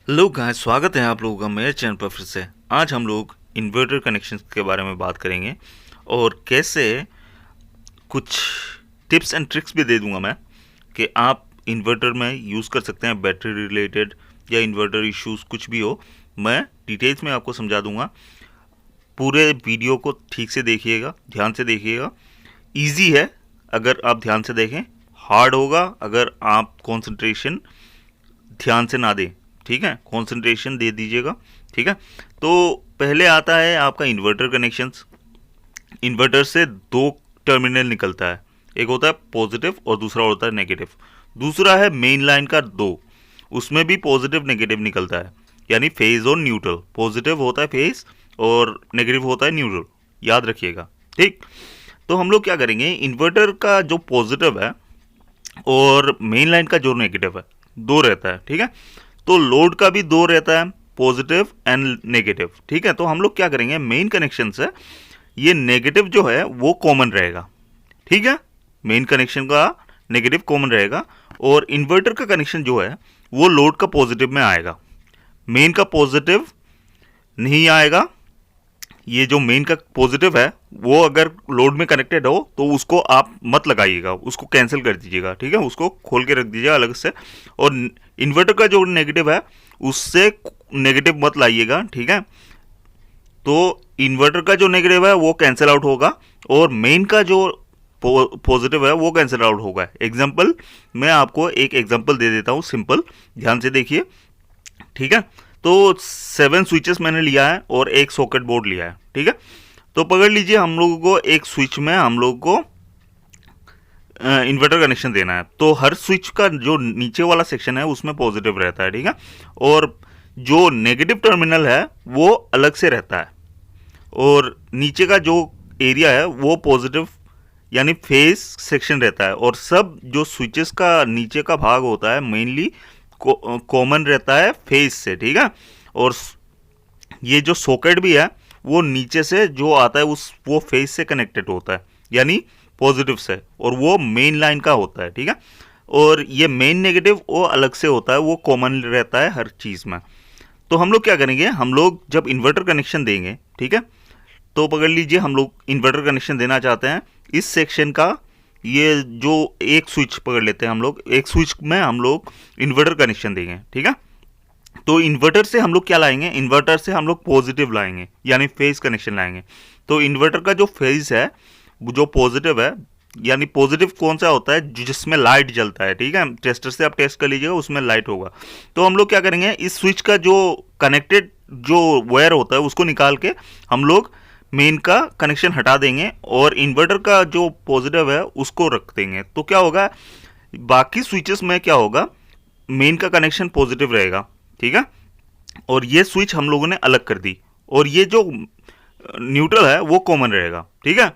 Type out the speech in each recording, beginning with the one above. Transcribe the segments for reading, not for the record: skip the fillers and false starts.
Hello guys, स्वागत है आप लोगों का मेरे चैनल पर फिर से। आज हम लोग इन्वर्टर कनेक्शंस के बारे में बात करेंगे और कैसे कुछ टिप्स एंड ट्रिक्स भी दे दूंगा मैं कि आप इन्वर्टर में यूज़ कर सकते हैं बैटरी रिलेटेड या इन्वर्टर इश्यूज कुछ भी हो। मैं डिटेल्स में आपको समझा दूंगा। पूरे वीडियो को ठीक से देखिएगा, ध्यान से देखिएगा। इजी है अगर आप ध्यान से देखें, हार्ड होगा अगर आप कंसंट्रेशन ध्यान से ना दें। ठीक है, कंसंट्रेशन दे दीजिएगा। ठीक है, तो पहले आता है आपका इन्वर्टर कनेक्शंस। इन्वर्टर से दो टर्मिनल निकलता है, एक होता है पॉजिटिव और दूसरा होता है नेगेटिव। दूसरा है मेन लाइन का दो, उसमें भी पॉजिटिव नेगेटिव निकलता है, यानी फेज और न्यूट्रल। पॉजिटिव होता है फेज और नेगेटिव होता है न्यूट्रल, याद रखिएगा। ठीक, तो हम लोग क्या करेंगे, इन्वर्टर का जो पॉजिटिव है और मेन लाइन का जो नेगेटिव है दो रहता है। ठीक है, तो लोड का भी दो रहता है, पॉजिटिव एंड नेगेटिव। ठीक है, तो हम लोग क्या करेंगे, मेन कनेक्शन से ये नेगेटिव जो है वो कॉमन रहेगा। ठीक है, मेन कनेक्शन का नेगेटिव कॉमन रहेगा और इन्वर्टर का कनेक्शन जो है वो लोड का पॉजिटिव में आएगा, मेन का पॉजिटिव नहीं आएगा। ये जो मेन का पॉजिटिव है वो अगर लोड में कनेक्टेड हो तो उसको आप मत लगाइएगा, उसको कैंसिल कर दीजिएगा। ठीक है, उसको खोल के रख दीजिएगा अलग से। और इन्वर्टर का जो नेगेटिव है उससे नेगेटिव मत लाइएगा। ठीक है, तो इन्वर्टर का जो नेगेटिव है वो कैंसिल आउट होगा और मेन का जो पॉजिटिव है वो कैंसिल आउट होगा। एग्जाम्पल, मैं आपको एक एग्जाम्पल दे देता हूँ सिंपल, ध्यान से देखिए। ठीक है, तो 7 स्विचेस मैंने लिया है और एक सॉकेट बोर्ड लिया है। ठीक है, तो पकड़ लीजिए, हम लोगों को एक स्विच में हम लोगों को इन्वर्टर कनेक्शन देना है। तो हर स्विच का जो नीचे वाला सेक्शन है उसमें पॉजिटिव रहता है। ठीक है, और जो नेगेटिव टर्मिनल है वो अलग से रहता है और नीचे का जो एरिया है वो पॉजिटिव यानी फेस सेक्शन रहता है। और सब जो स्विचेस का नीचे का भाग होता है मेनली कॉमन रहता है फेस से। ठीक है, और ये जो सॉकेट भी है वो नीचे से जो आता है उस वो फेस से कनेक्टेड होता है, यानी पॉजिटिव से, और वो मेन लाइन का होता है। ठीक है, और ये मेन नेगेटिव वो अलग से होता है, वो कॉमन रहता है हर चीज़ में। तो हम लोग क्या करेंगे, हम लोग जब इन्वर्टर कनेक्शन देंगे, ठीक है, तो पकड़ लीजिए हम लोग इन्वर्टर कनेक्शन देना चाहते हैं इस सेक्शन का। ये जो एक स्विच पकड़ लेते हैं हम लोग, एक स्विच में हम लोग इन्वर्टर कनेक्शन देंगे। ठीक है, तो इन्वर्टर से हम लोग क्या लाएंगे, इन्वर्टर से हम लोग पॉजिटिव लाएंगे यानी फेज कनेक्शन लाएंगे। तो इन्वर्टर का जो फेज है जो पॉजिटिव है, यानी पॉजिटिव कौन सा होता है, जिसमें लाइट जलता है। ठीक है, टेस्टर से आप टेस्ट कर लीजिएगा, उसमें लाइट होगा। तो हम लोग क्या करेंगे, इस स्विच का जो कनेक्टेड जो वायर होता है उसको निकाल के हम लोग मेन का कनेक्शन हटा देंगे और इन्वर्टर का जो पॉजिटिव है उसको रख देंगे। तो क्या होगा, बाकी स्विचेस में क्या होगा, मेन का कनेक्शन पॉजिटिव रहेगा। ठीक है, और ये स्विच हम लोगों ने अलग कर दी और ये जो न्यूट्रल है वो कॉमन रहेगा। ठीक है,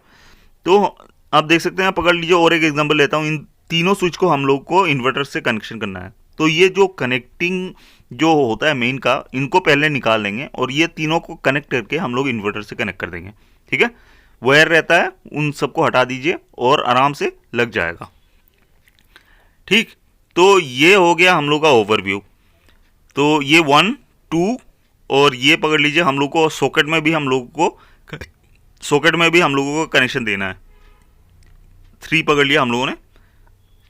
तो आप देख सकते हैं, पकड़ लीजिए और एक एग्जांपल लेता हूँ। इन तीनों स्विच को हम लोग को इन्वर्टर से कनेक्शन करना है। तो ये जो कनेक्टिंग जो होता है मेन का, इनको पहले निकाल लेंगे और ये तीनों को कनेक्ट करके हम लोग इन्वर्टर से कनेक्ट कर देंगे। ठीक है, वायर रहता है, उन सबको हटा दीजिए और आराम से लग जाएगा। ठीक, तो ये हो गया हम लोग का ओवरव्यू। तो ये 1 2 और ये पकड़ लीजिए, हम लोग को सॉकेट में भी हम लोगों को कनेक्शन देना है। 3 पकड़ लिया हम लोगों ने।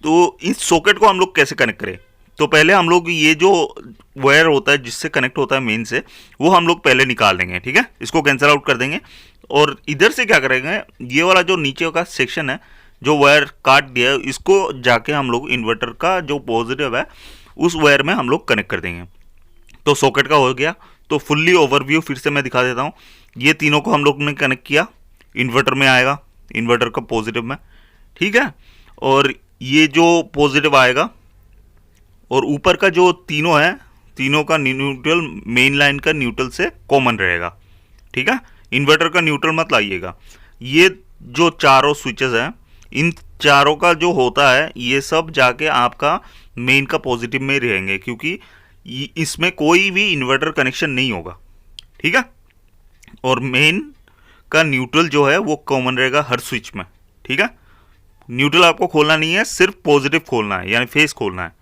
तो इस सॉकेट को हम लोग कैसे कनेक्ट करें, तो पहले हम लोग ये जो वायर होता है जिससे कनेक्ट होता है मेन से, वो हम लोग पहले निकाल देंगे। ठीक है, इसको कैंसिल आउट कर देंगे और इधर से क्या करेंगे, ये वाला जो नीचे का सेक्शन है जो वायर काट दिया है, इसको जाके हम लोग इन्वर्टर का जो पॉजिटिव है उस वायर में हम लोग कनेक्ट कर देंगे। तो सॉकेट का हो गया। तो फुल्ली ओवरव्यू फिर से मैं दिखा देता हूँ। ये तीनों को हम लोग ने कनेक्ट किया, इन्वर्टर में आएगा, इन्वर्टर का पॉजिटिव में। ठीक है, और ये जो पॉजिटिव आएगा और ऊपर का जो तीनों है, तीनों का न्यूट्रल मेन लाइन का न्यूट्रल से कॉमन रहेगा। ठीक है, इन्वर्टर का न्यूट्रल मत लाइएगा। ये जो चारों स्विचेस हैं, इन चारों का जो होता है ये सब जाके आपका मेन का पॉजिटिव में रहेंगे, क्योंकि इसमें कोई भी इन्वर्टर कनेक्शन नहीं होगा। ठीक है, और मेन का न्यूट्रल जो है वो कॉमन रहेगा हर स्विच में। ठीक है, न्यूट्रल आपको खोलना नहीं है, सिर्फ पॉजिटिव खोलना है यानी फेस खोलना है।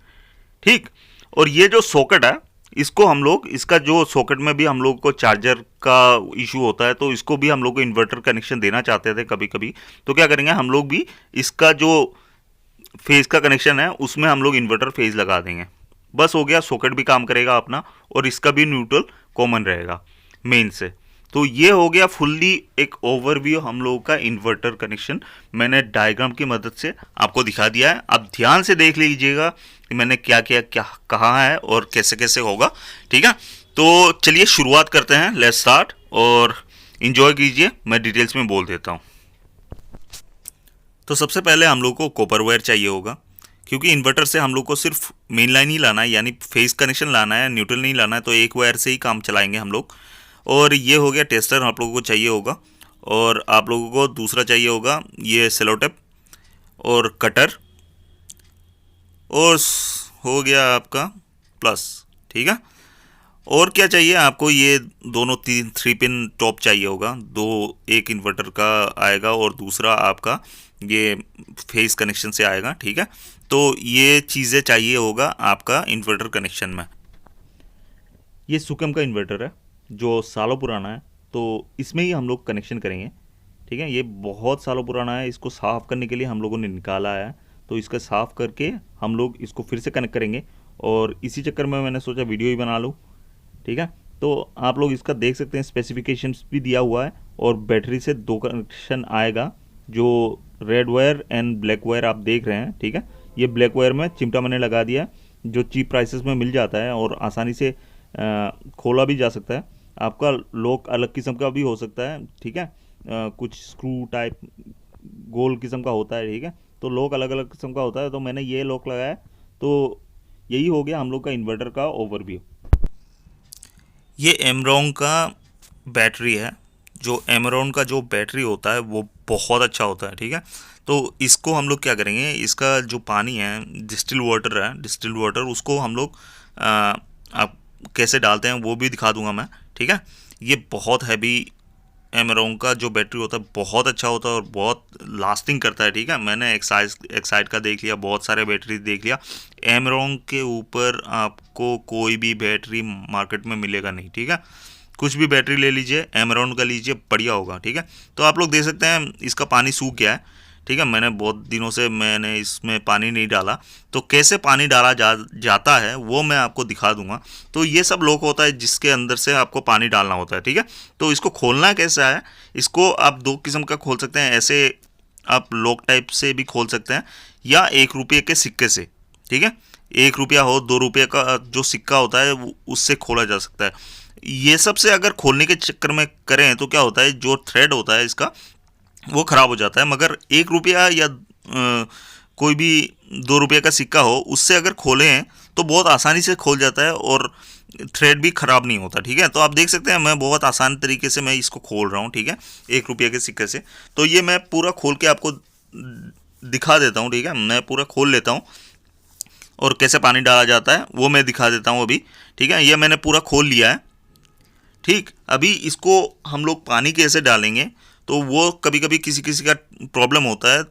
ठीक, और ये जो सॉकेट है इसको हम लोग, इसका जो सॉकेट में भी हम लोग को चार्जर का इशू होता है, तो इसको भी हम लोग को इन्वर्टर कनेक्शन देना चाहते थे कभी कभी। तो क्या करेंगे हम लोग भी, इसका जो फेज का कनेक्शन है उसमें हम लोग इन्वर्टर फेज लगा देंगे। बस हो गया, सॉकेट भी काम करेगा अपना और इसका भी न्यूट्रल कॉमन रहेगा मेन से। तो ये हो गया फुल्ली एक ओवरव्यू हम लोगों का इन्वर्टर कनेक्शन। मैंने डायग्राम की मदद से आपको दिखा दिया है। आप ध्यान से देख लीजिएगा कि मैंने क्या क्या क्या कहा है और कैसे कैसे होगा, ठीक है। तो चलिए शुरुआत करते हैं, लेट्स स्टार्ट, और इन्जॉय कीजिए, मैं डिटेल्स में बोल देता हूँ। तो सबसे पहले हम लोग को कॉपर वायर चाहिए होगा, क्योंकि इन्वर्टर से हम लोग को सिर्फ मेन लाइन ही लाना है, यानी फेस कनेक्शन लाना है, न्यूट्रल नहीं लाना है। तो एक वायर से ही काम चलाएंगे हम लोग। और ये हो गया टेस्टर, आप लोगों को चाहिए होगा। और आप लोगों को दूसरा चाहिए होगा ये सेलो टेप और कटर, और हो गया आपका प्लस, ठीक है। और क्या चाहिए आपको, ये दोनों 3 पिन टॉप चाहिए होगा। दो, एक इन्वर्टर का आएगा और दूसरा आपका ये फेस कनेक्शन से आएगा, ठीक है। तो ये चीज़ें चाहिए होगा आपका इन्वर्टर कनेक्शन में। ये सुकम का इन्वर्टर है जो सालों पुराना है, तो इसमें ही हम लोग कनेक्शन करेंगे, ठीक है। ये बहुत सालों पुराना है, इसको साफ़ करने के लिए हम लोगों ने निकाला है। तो इसका साफ़ करके हम लोग इसको फिर से कनेक्ट करेंगे, और इसी चक्कर में मैंने सोचा वीडियो ही बना लूँ, ठीक है। तो आप लोग इसका देख सकते हैं, स्पेसिफिकेशंस भी दिया हुआ है, और बैटरी से 2 कनेक्शन आएगा। जो red wire and black wire आप देख रहे हैं, ठीक है। ये ब्लैक वायर में चिमटा मैंने लगा दिया, जो चीप प्राइसेस में मिल जाता है और आसानी से खोला भी जा सकता है। आपका लॉक अलग किस्म का भी हो सकता है, ठीक है। कुछ स्क्रू टाइप गोल किस्म का होता है, ठीक है। तो लॉक अलग अलग किस्म का होता है, तो मैंने ये लॉक लगाया। तो यही हो गया हम लोग का इन्वर्टर का ओवरव्यू। ये एमरॉन का बैटरी है। जो एमरॉन का जो बैटरी होता है वो बहुत अच्छा होता है, ठीक है। तो इसको हम लोग क्या करेंगे, इसका जो पानी है, डिस्टिल वाटर है, डिस्टिल वाटर, उसको हम लोग आप कैसे डालते हैं वो भी दिखा दूंगा मैं, ठीक है। ये बहुत हैवी एमरॉन का जो बैटरी होता है बहुत अच्छा होता है और बहुत लास्टिंग करता है, ठीक है। मैंने एक्साइड का देख लिया, बहुत सारे बैटरी देख लिया। एमरॉन के ऊपर आपको कोई भी बैटरी मार्केट में मिलेगा नहीं, ठीक है। कुछ भी बैटरी ले लीजिए, एमरॉन का लीजिए, बढ़िया होगा, ठीक है। तो आप लोग देख सकते हैं इसका पानी सूख गया है, ठीक है। मैंने बहुत दिनों से मैंने इसमें पानी नहीं डाला, तो कैसे पानी डाला जाता है वो मैं आपको दिखा दूंगा। तो ये सब लॉक होता है जिसके अंदर से आपको पानी डालना होता है, ठीक है। तो इसको खोलना कैसा है, इसको आप 2 किस्म का खोल सकते हैं। ऐसे आप लॉक टाइप से भी खोल सकते हैं, या 1 रुपये के सिक्के से, ठीक है। 1 रुपया हो, 2 रुपये का जो सिक्का होता है उससे खोला जा सकता है। ये सब से अगर खोलने के चक्कर में करें तो क्या होता है, जो थ्रेड होता है इसका वो ख़राब हो जाता है। मगर 1 रुपया या कोई भी 2 रुपये का सिक्का हो, उससे अगर खोलें तो बहुत आसानी से खोल जाता है और थ्रेड भी ख़राब नहीं होता, ठीक है। तो आप देख सकते हैं मैं बहुत आसान तरीके से मैं इसको खोल रहा हूँ, ठीक है, 1 रुपये के सिक्के से। तो ये मैं पूरा खोल के आपको दिखा देता हूँ, ठीक है। मैं पूरा खोल लेता हूँ और कैसे पानी डाला जाता है वो मैं दिखा देता हूँ अभी, ठीक है। ये मैंने पूरा खोल लिया है, ठीक। अभी इसको हम लोग पानी कैसे डालेंगे, तो वो कभी कभी किसी किसी का प्रॉब्लम होता है,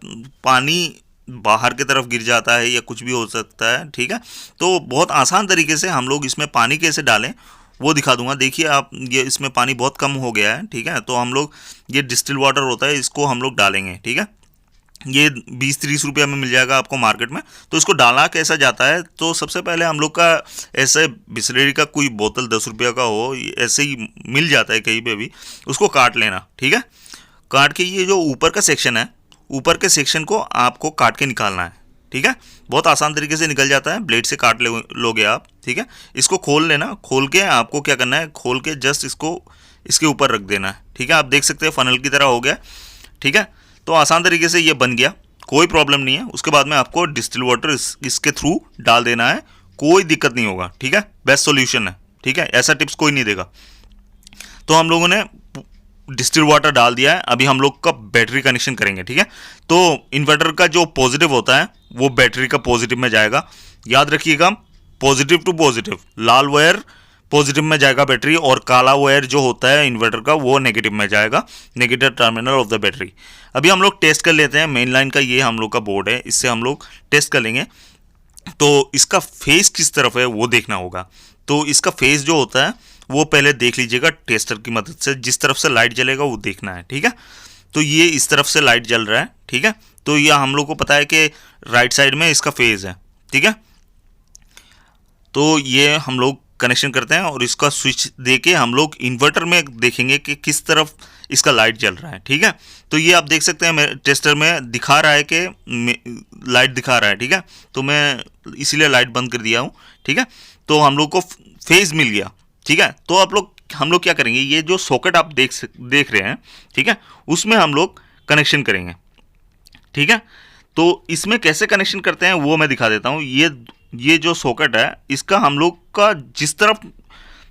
पानी बाहर की तरफ गिर जाता है या कुछ भी हो सकता है, ठीक है। तो बहुत आसान तरीके से हम लोग इसमें पानी कैसे डालें वो दिखा दूंगा। देखिए आप, ये इसमें पानी बहुत कम हो गया है, ठीक है। तो हम लोग ये डिस्टिल वाटर होता है, इसको हम लोग डालेंगे, ठीक है। ये 20-30 रुपया में मिल जाएगा आपको मार्केट में। तो इसको डाला कैसा जाता है, तो सबसे पहले हम लोग का ऐसे बिस्लेरी का कोई बोतल 10 रुपया का हो, ऐसे ही मिल जाता है कहीं पे भी, उसको काट लेना, ठीक है। काट के ये जो ऊपर का सेक्शन है, ऊपर के सेक्शन को आपको काट के निकालना है, ठीक है। बहुत आसान तरीके से निकल जाता है, ब्लेड से काट लोगे आप, ठीक है। इसको खोल लेना, खोल के आपको क्या करना है, खोल के जस्ट इसको इसके ऊपर रख देना है, ठीक है। आप देख सकते हैं फनल की तरह हो गया, ठीक है। तो आसान तरीके से ये बन गया, कोई प्रॉब्लम नहीं है। उसके बाद में आपको डिस्टिल वाटर इसके थ्रू डाल देना है, कोई दिक्कत नहीं होगा, ठीक है। बेस्ट सॉल्यूशन है, ठीक है, ऐसा टिप्स कोई नहीं देगा। तो हम लोगों ने डिस्टिल वाटर डाल दिया है, अभी हम लोग का बैटरी कनेक्शन करेंगे, ठीक है। तो इन्वर्टर का जो पॉजिटिव होता है वो बैटरी का पॉजिटिव में जाएगा, याद रखिएगा, पॉजिटिव टू पॉजिटिव। लाल वायर पॉजिटिव में जाएगा बैटरी, और काला वायर जो होता है इन्वर्टर का वो नेगेटिव में जाएगा, negative terminal of the battery. अभी हम लोग टेस्ट कर लेते हैं मेन लाइन का, ये हम लोग का बोर्ड है, इससे हम लोग टेस्ट कर लेंगे। तो इसका फेस किस तरफ है वो देखना होगा। तो इसका फेज जो होता है वो पहले देख लीजिएगा टेस्टर की मदद से, जिस तरफ से लाइट जलेगा वो देखना है, ठीक है। तो ये इस तरफ से लाइट जल रहा है, ठीक है। तो ये हम लोग को पता है कि राइट साइड में इसका फेज है, ठीक है। तो ये हम लोग कनेक्शन करते हैं और इसका स्विच देके हम लोग इन्वर्टर में देखेंगे कि किस तरफ इसका लाइट जल रहा है, ठीक है। तो ये आप देख सकते हैं टेस्टर में दिखा रहा है कि लाइट दिखा रहा है, ठीक है। तो मैं इसीलिए लाइट बंद कर दिया हूँ, ठीक है। तो हम लोग को फेज मिल गया, ठीक है। तो हम लोग क्या करेंगे, ये जो सॉकेट आप देख रहे हैं, ठीक है, उसमें हम लोग कनेक्शन करेंगे, ठीक है। तो इसमें कैसे कनेक्शन करते हैं वो मैं दिखा देता हूँ। ये जो सॉकेट है इसका हम लोग का जिस तरफ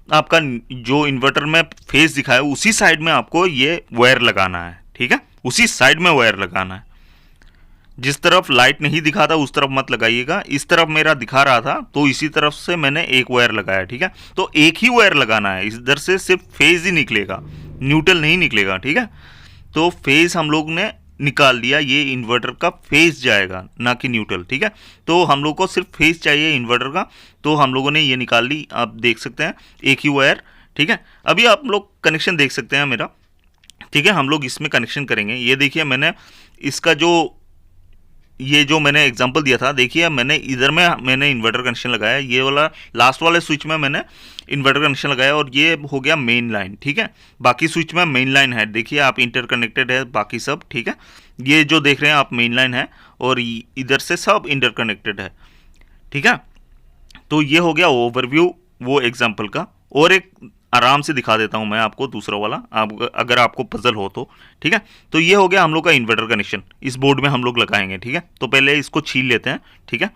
आपका जो इन्वर्टर में फेज दिखा है उसी साइड में आपको ये वायर लगाना है, ठीक है। उसी साइड में वायर लगाना है। जिस तरफ लाइट नहीं दिखा था उस तरफ मत लगाइएगा, इस तरफ मेरा दिखा रहा था तो इसी तरफ से मैंने एक वायर लगाया, ठीक है। तो एक ही वायर लगाना है, इधर से सिर्फ फेज ही निकलेगा, न्यूट्रल नहीं निकलेगा, ठीक है। तो फेज हम लोग ने निकाल लिया, ये इन्वर्टर का फेज जाएगा ना कि न्यूट्रल, ठीक है। तो हम लोग को सिर्फ फेज चाहिए इन्वर्टर का, तो हम लोगों ने ये निकाल ली, आप देख सकते हैं एक ही वायर, ठीक है। अभी आप लोग कनेक्शन देख सकते हैं मेरा, ठीक है। हम लोग इसमें कनेक्शन करेंगे। ये देखिए मैंने इसका ये जो मैंने एग्जांपल दिया था, देखिए मैंने इधर में मैंने इन्वर्टर कनेक्शन लगाया, ये वाला लास्ट वाले स्विच में मैंने इन्वर्टर कनेक्शन लगाया और ये हो गया मेन लाइन, ठीक है। बाकी स्विच में मेन लाइन है, देखिए आप इंटरकनेक्टेड है बाकी सब, ठीक है। ये जो देख रहे हैं आप मेन लाइन है और इधर से सब इंटरकनेक्टेड है, ठीक है। तो ये हो गया ओवरव्यू वो एग्जाम्पल का। और एक आराम से दिखा देता हूं मैं आपको दूसरा वाला, अगर आपको पजल हो तो, ठीक है। तो ये हो गया हम लोग का इन्वर्टर कनेक्शन, इस बोर्ड में हम लोग लगाएंगे, ठीक है। तो पहले इसको छील लेते हैं, ठीक है।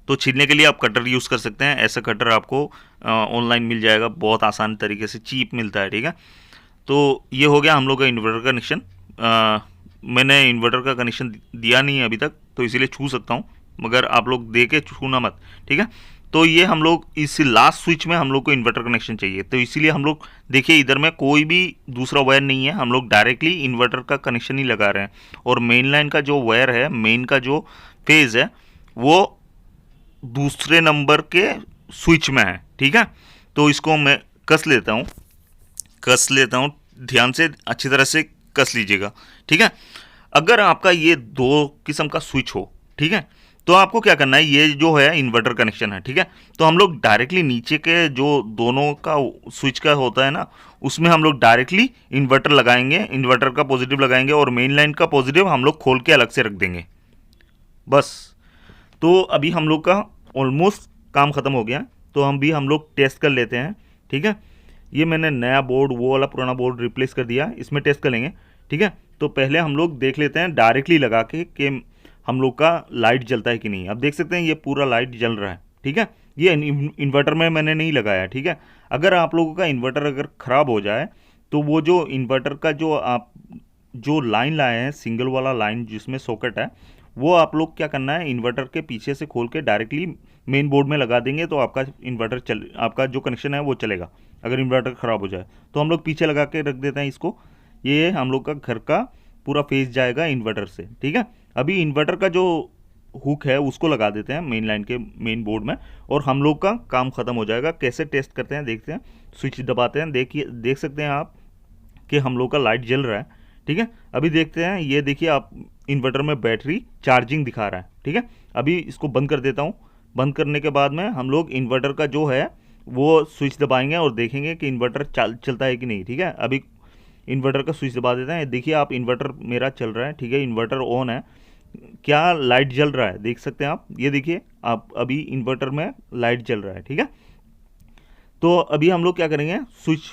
तो छीलने के लिए आप कटर यूज़ कर सकते हैं, ऐसा कटर आपको ऑनलाइन मिल जाएगा, बहुत आसान तरीके से चीप मिलता है, ठीक है। तो ये हो गया हम लोग का इन्वर्टर कनेक्शन। मैंने इन्वर्टर का कनेक्शन दिया नहीं है अभी तक, तो इसीलिए छू सकता हूँ, मगर आप लोग दे के छूना मत, ठीक है। तो ये हम लोग इस लास्ट स्विच में हम लोग को इन्वर्टर कनेक्शन चाहिए, तो इसीलिए हम लोग देखिए इधर में कोई भी दूसरा वायर नहीं है, हम लोग डायरेक्टली इन्वर्टर का कनेक्शन ही लगा रहे हैं। और मेन लाइन का जो वायर है, मेन का जो फेज है वो दूसरे नंबर के स्विच में है, ठीक है। तो इसको मैं कस लेता हूँ, ध्यान से अच्छी तरह से कस लीजिएगा, ठीक है। अगर आपका ये दो किस्म का स्विच हो, ठीक है, तो आपको क्या करना है, ये जो है इन्वर्टर कनेक्शन है, ठीक है। तो हम लोग डायरेक्टली नीचे के जो दोनों का स्विच का होता है ना, उसमें हम लोग डायरेक्टली इन्वर्टर लगाएंगे, इन्वर्टर का पॉजिटिव लगाएंगे और मेन लाइन का पॉजिटिव हम लोग खोल के अलग से रख देंगे, बस। तो अभी हम लोग का ऑलमोस्ट काम ख़त्म हो गया, तो हम लोग टेस्ट कर लेते हैं, ठीक है। ये मैंने नया बोर्ड, वो वाला पुराना बोर्ड रिप्लेस कर दिया, इसमें टेस्ट कर लेंगे, ठीक है। तो पहले हम लोग देख लेते हैं डायरेक्टली लगा के कि हम लोग का लाइट जलता है कि नहीं। अब देख सकते हैं ये पूरा लाइट जल रहा है, ठीक है। ये इन्वर्टर में मैंने नहीं लगाया, ठीक है। अगर आप लोगों का इन्वर्टर अगर ख़राब हो जाए तो वो जो इन्वर्टर का जो लाइन लाए हैं, सिंगल वाला लाइन जिसमें सॉकेट है, वो आप लोग क्या करना है, इन्वर्टर के पीछे से खोल के डायरेक्टली मेन बोर्ड में लगा देंगे, तो आपका इन्वर्टर आपका जो कनेक्शन है वो चलेगा। अगर इन्वर्टर ख़राब हो जाए तो हम लोग पीछे लगा के रख देते हैं इसको, ये हम लोग का घर का पूरा फेज जाएगा इन्वर्टर से, ठीक है। अभी इन्वर्टर का जो हुक है उसको लगा देते हैं मेन लाइन के मेन बोर्ड में और हम लोग का काम ख़त्म हो जाएगा। कैसे टेस्ट करते हैं देखते हैं, स्विच दबाते हैं, देख सकते हैं आप कि हम लोग का लाइट जल रहा है, ठीक है। अभी देखते हैं, ये देखिए आप इन्वर्टर में बैटरी चार्जिंग दिखा रहा है, ठीक है। अभी इसको बंद कर देता हूँ। बंद करने के बाद में हम लोग इन्वर्टर का जो है वो स्विच दबाएंगे और देखेंगे कि इन्वर्टर चलता है कि नहीं, ठीक है। अभी इन्वर्टर का स्विच दबा देते हैं, देखिए आप इन्वर्टर मेरा चल रहा है, ठीक है। इन्वर्टर ऑन है, क्या लाइट जल रहा है देख सकते हैं आप, ये देखिए आप अभी इन्वर्टर में लाइट जल रहा है, ठीक है। तो अभी हम लोग क्या करेंगे, स्विच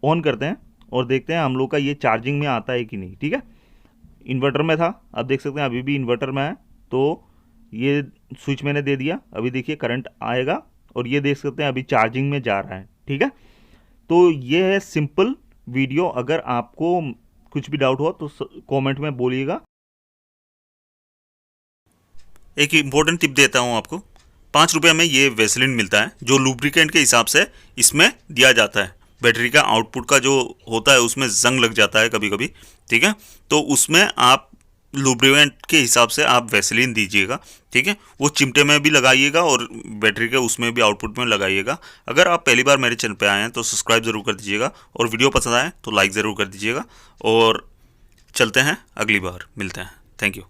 ऑन करते हैं और देखते हैं हम लोग का ये चार्जिंग में आता है कि नहीं, ठीक है। इन्वर्टर में था, अब देख सकते हैं अभी भी इन्वर्टर में है, तो ये स्विच मैंने दे दिया, अभी देखिए करंट आएगा और ये देख सकते हैं अभी चार्जिंग में जा रहा है, ठीक है। तो ये है सिंपल वीडियो। अगर आपको कुछ भी डाउट हो तो कमेंट में बोलिएगा। एक इम्पोर्टेंट टिप देता हूँ आपको, 5 रुपये में ये वेसलिन मिलता है जो लुब्रिकेंट के हिसाब से इसमें दिया जाता है। बैटरी का आउटपुट का जो होता है उसमें जंग लग जाता है कभी कभी, ठीक है। तो उसमें आप लुब्रिकेंट के हिसाब से आप वैसलीन दीजिएगा, ठीक है। वो चिमटे में भी लगाइएगा और बैटरी के उसमें भी आउटपुट में लगाइएगा। अगर आप पहली बार मेरे चैनल पे आए हैं तो सब्सक्राइब ज़रूर कर दीजिएगा, और वीडियो पसंद आए तो लाइक ज़रूर कर दीजिएगा। और चलते हैं, अगली बार मिलते हैं। Thank you.